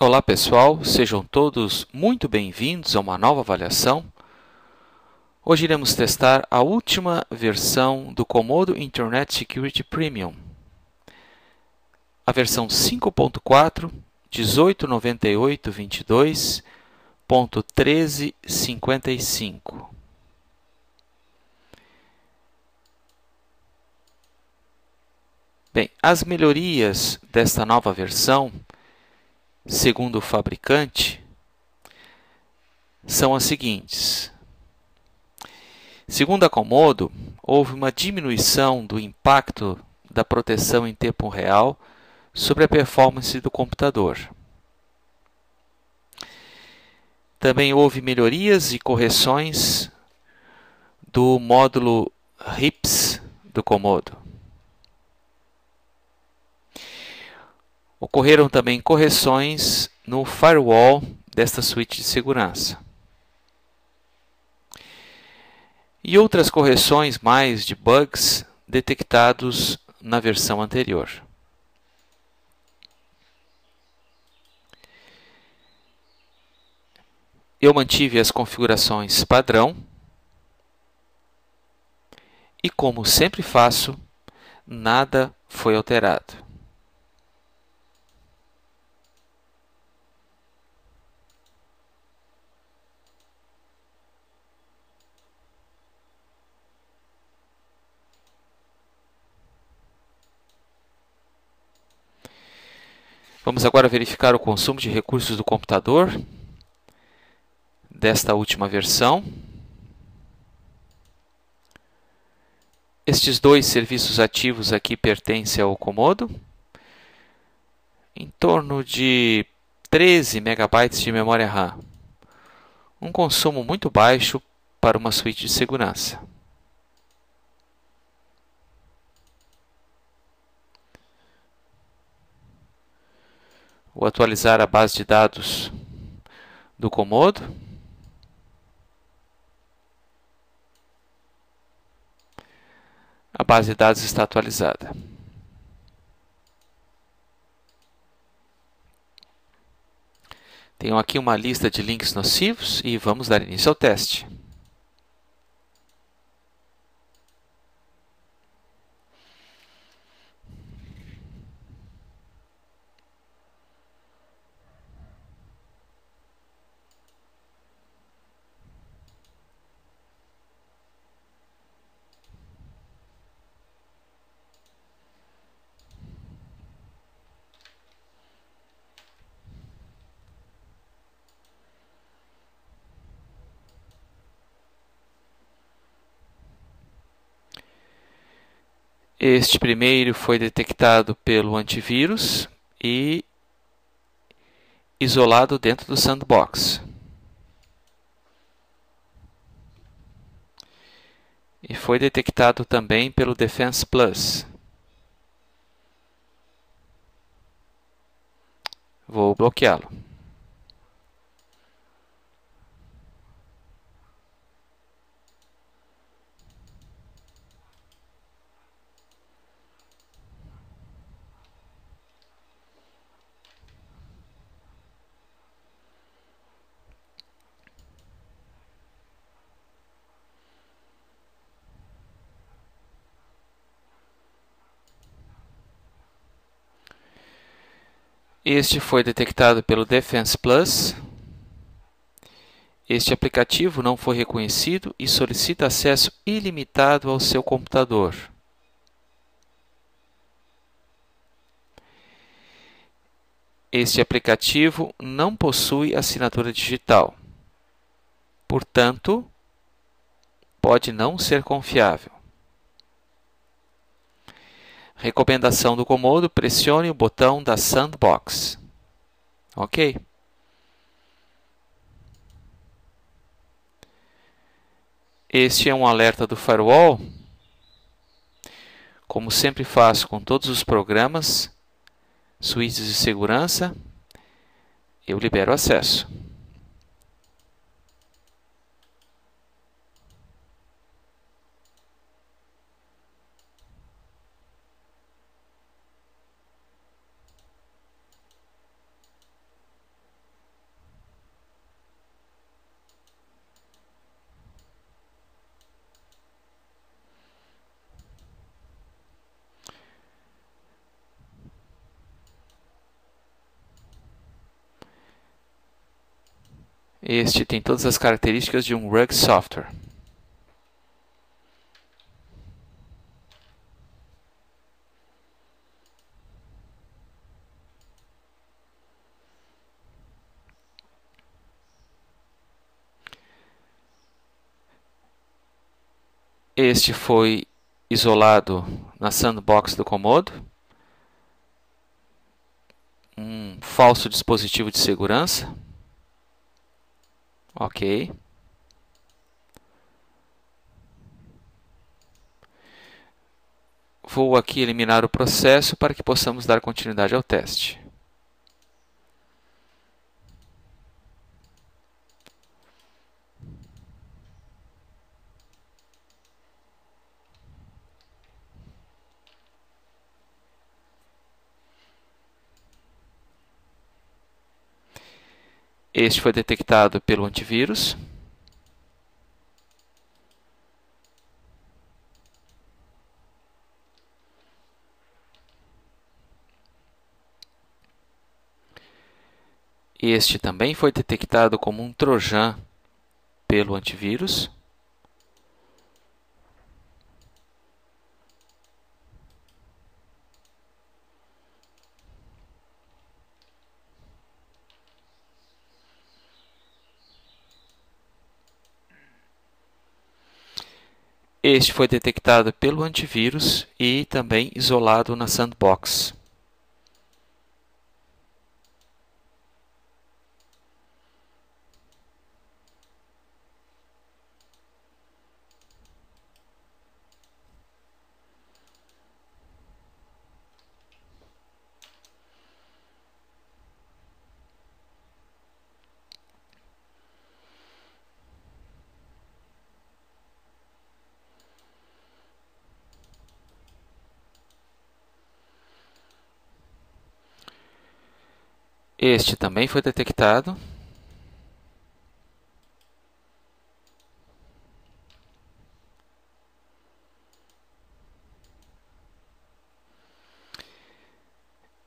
Olá pessoal, sejam todos muito bem-vindos a uma nova avaliação. Hoje iremos testar a última versão do Comodo Internet Security Premium, a versão 5.4, 1898.22.1355. Bem, as melhorias desta nova versão, segundo o fabricante, são as seguintes. Segundo a Comodo, houve uma diminuição do impacto da proteção em tempo real sobre a performance do computador. Também houve melhorias e correções do módulo RIPS do Comodo. Ocorreram também correções no firewall desta suíte de segurança. E outras correções mais de bugs detectados na versão anterior. Eu mantive as configurações padrão e, como sempre faço, nada foi alterado. Vamos agora verificar o consumo de recursos do computador desta última versão. Estes dois serviços ativos aqui pertencem ao Comodo, em torno de 13 MB de memória RAM, um consumo muito baixo para uma suíte de segurança. Vou atualizar a base de dados do Comodo. A base de dados está atualizada. Tenho aqui uma lista de links nocivos e vamos dar início ao teste. Este primeiro foi detectado pelo antivírus e isolado dentro do sandbox. E foi detectado também pelo Defense Plus. Vou bloqueá-lo. Este foi detectado pelo Defense Plus. Este aplicativo não foi reconhecido e solicita acesso ilimitado ao seu computador. Este aplicativo não possui assinatura digital. Portanto, pode não ser confiável. Recomendação do Comodo: pressione o botão da Sandbox. Ok? Este é um alerta do firewall. Como sempre faço com todos os programas, suítes de segurança, eu libero acesso. Este tem todas as características de um RUG software. Este foi isolado na sandbox do Comodo. Um falso dispositivo de segurança. Ok. Vou aqui eliminar o processo para que possamos dar continuidade ao teste. Este foi detectado pelo antivírus. Este também foi detectado como um trojan pelo antivírus. Este foi detectado pelo antivírus e também isolado na sandbox. Este também foi detectado.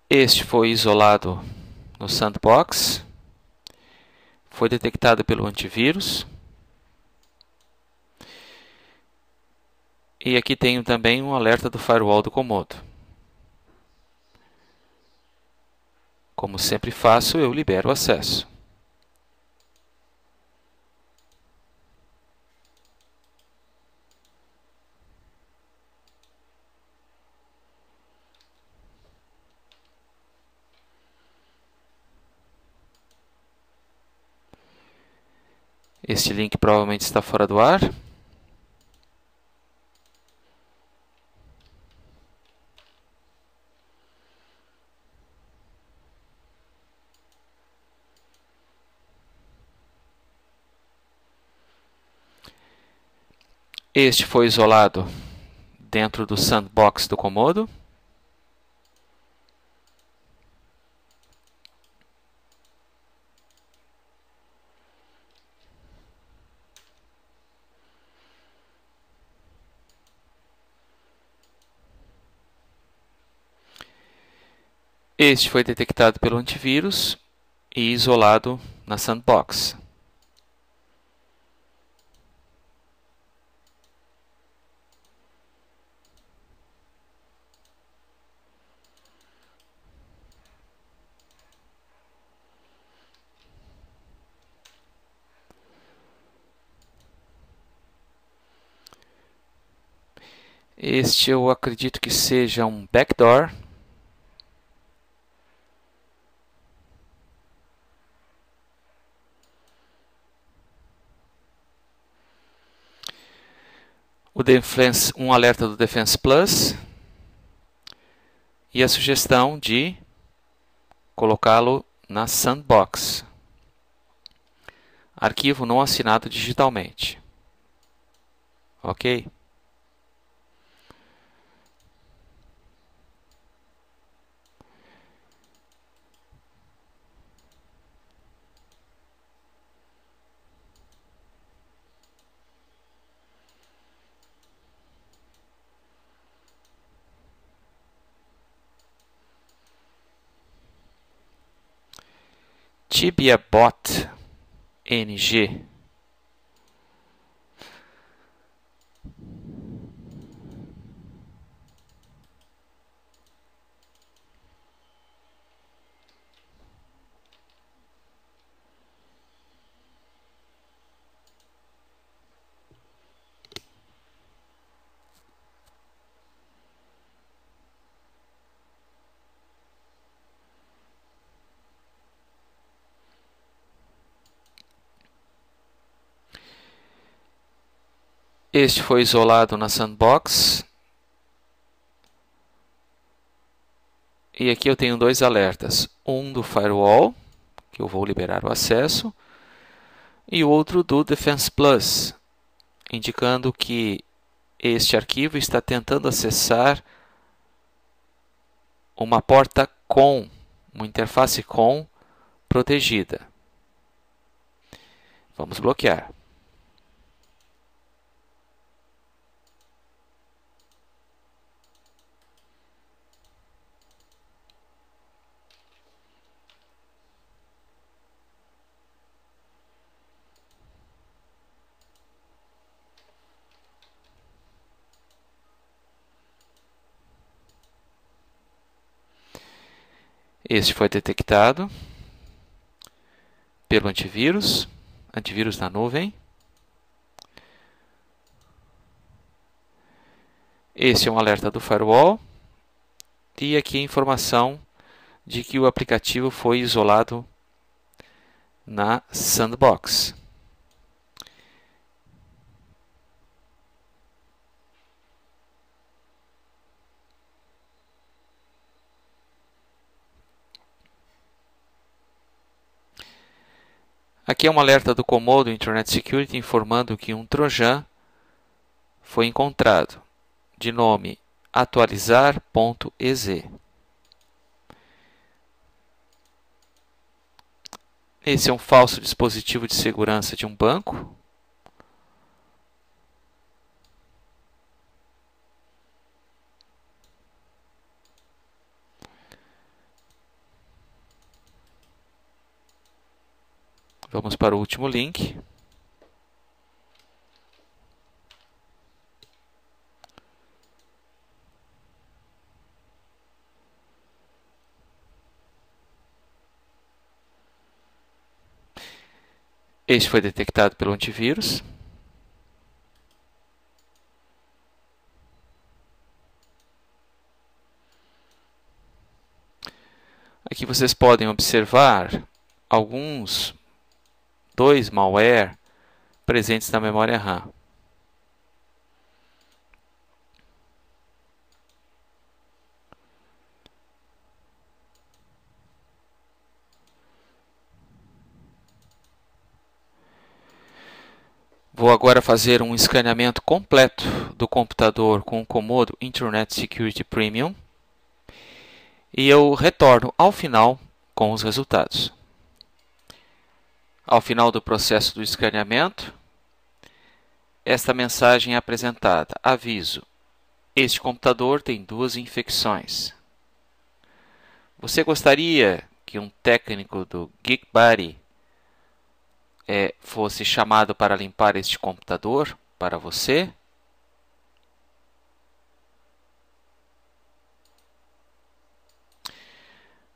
Este foi isolado no sandbox. Foi detectado pelo antivírus. E aqui tenho também um alerta do firewall do Comodo. Como sempre faço, eu libero o acesso. Este link provavelmente está fora do ar. Este foi isolado dentro do sandbox do Comodo. Este foi detectado pelo antivírus e isolado na sandbox. Este eu acredito que seja um backdoor. Um alerta do Defense Plus e a sugestão de colocá-lo na sandbox. Arquivo não assinado digitalmente. Ok? TibiaBot. ng. Este foi isolado na Sandbox. E aqui eu tenho dois alertas. Um do Firewall, que eu vou liberar o acesso, e o outro do Defense Plus, indicando que este arquivo está tentando acessar uma porta COM, uma interface COM protegida. Vamos bloquear. Este foi detectado pelo antivírus na nuvem. Este é um alerta do firewall. E aqui a informação de que o aplicativo foi isolado na Sandbox. Aqui é um alerta do Comodo Internet Security informando que um trojan foi encontrado, de nome atualizar.ez. Esse é um falso dispositivo de segurança de um banco. Vamos para o último link. Este foi detectado pelo antivírus. Aqui vocês podem observar dois malware presentes na memória RAM. Vou agora fazer um escaneamento completo do computador com o Comodo Internet Security Premium e eu retorno ao final com os resultados. Ao final do processo do escaneamento, esta mensagem é apresentada. Aviso: este computador tem 2 infecções. Você gostaria que um técnico do Geekbuddy fosse chamado para limpar este computador para você?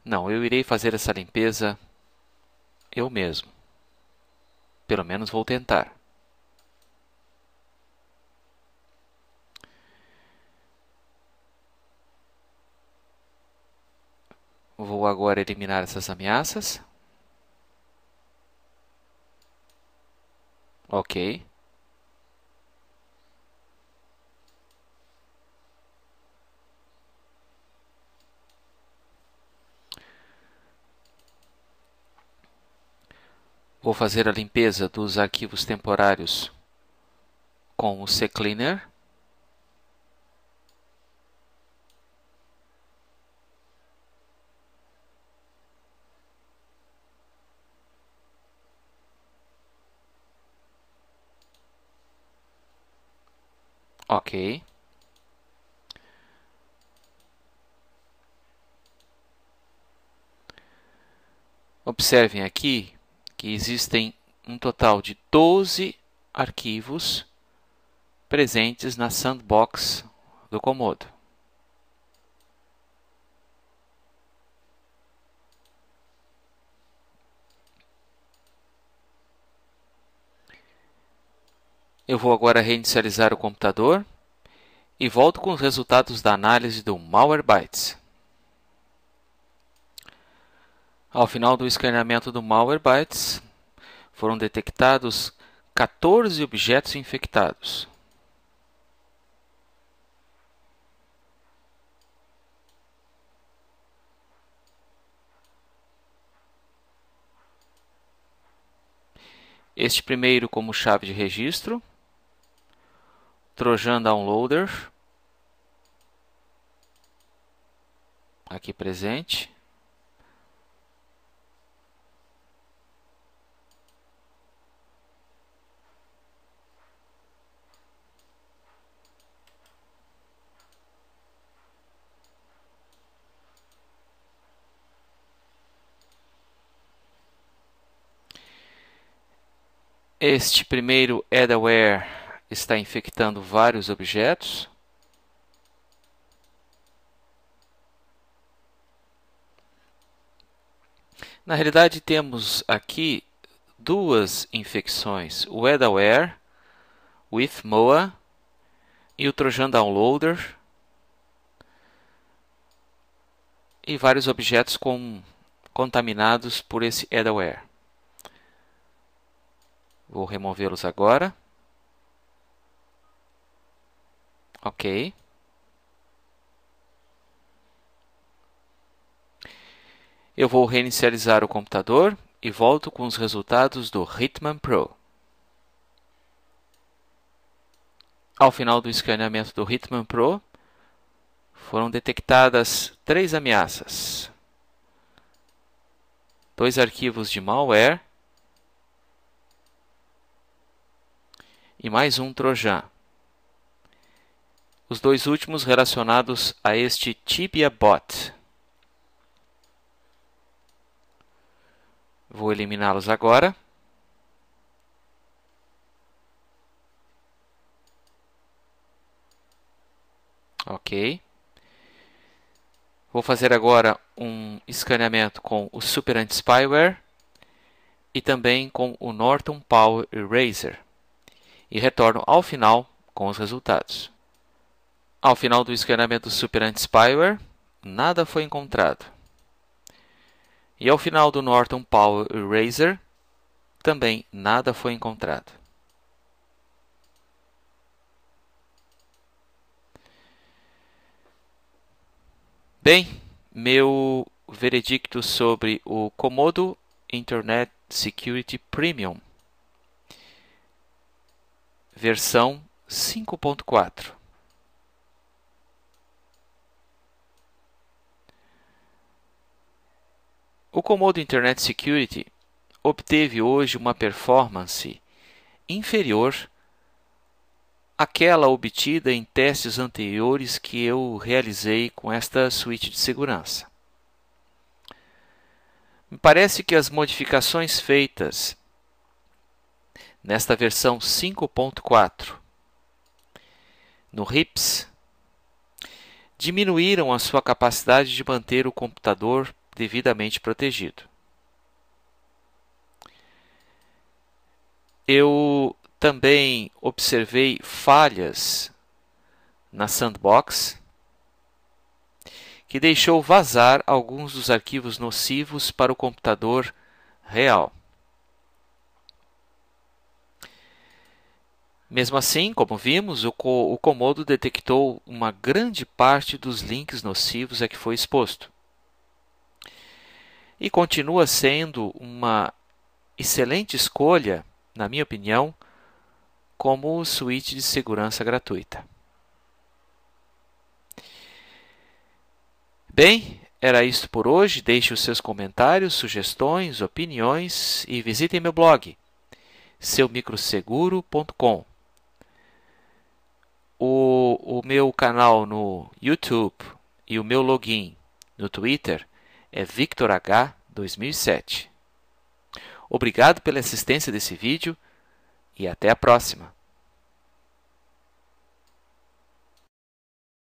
Não, eu irei fazer essa limpeza eu mesmo. Pelo menos vou tentar. Vou agora eliminar essas ameaças. Ok. Vou fazer a limpeza dos arquivos temporários com o CCleaner. Ok. Observem aqui que existem um total de 12 arquivos presentes na sandbox do Comodo. Eu vou agora reinicializar o computador e volto com os resultados da análise do Malwarebytes. Ao final do escaneamento do Malwarebytes, foram detectados 14 objetos infectados. Este primeiro como chave de registro, Trojan Downloader, aqui presente. Este primeiro adware está infectando vários objetos. Na realidade, temos aqui duas infecções, o adware with MOA e o Trojan Downloader, e vários objetos contaminados por esse adware. Vou removê-los agora. Ok. Eu vou reinicializar o computador e volto com os resultados do Hitman Pro. Ao final do escaneamento do Hitman Pro, foram detectadas 3 ameaças. 2 arquivos de malware e mais um Trojan. Os 2 últimos relacionados a este Tibia Bot. Vou eliminá-los agora. Ok. Vou fazer agora um escaneamento com o Super Anti-Spyware e também com o Norton Power Eraser. E retorno ao final com os resultados. Ao final do escaneamento do Super Anti-Spyware, nada foi encontrado. E ao final do Norton Power Eraser, também nada foi encontrado. Bem, meu veredicto sobre o Comodo Internet Security Premium, versão 5.4. O Comodo Internet Security obteve hoje uma performance inferior àquela obtida em testes anteriores que eu realizei com esta suíte de segurança. Me parece que as modificações feitas nesta versão 5.4 no RIPS diminuíram a sua capacidade de manter o computador devidamente protegido. Eu também observei falhas na sandbox que deixou vazar alguns dos arquivos nocivos para o computador real. Mesmo assim, como vimos, o Comodo detectou uma grande parte dos links nocivos a que foi exposto. E continua sendo uma excelente escolha, na minha opinião, como suíte de segurança gratuita. Bem, era isto por hoje. Deixe os seus comentários, sugestões, opiniões e visitem meu blog, seumicroseguro.com. O meu canal no YouTube e o meu login no Twitter é VictorH2007. Obrigado pela assistência desse vídeo e até a próxima!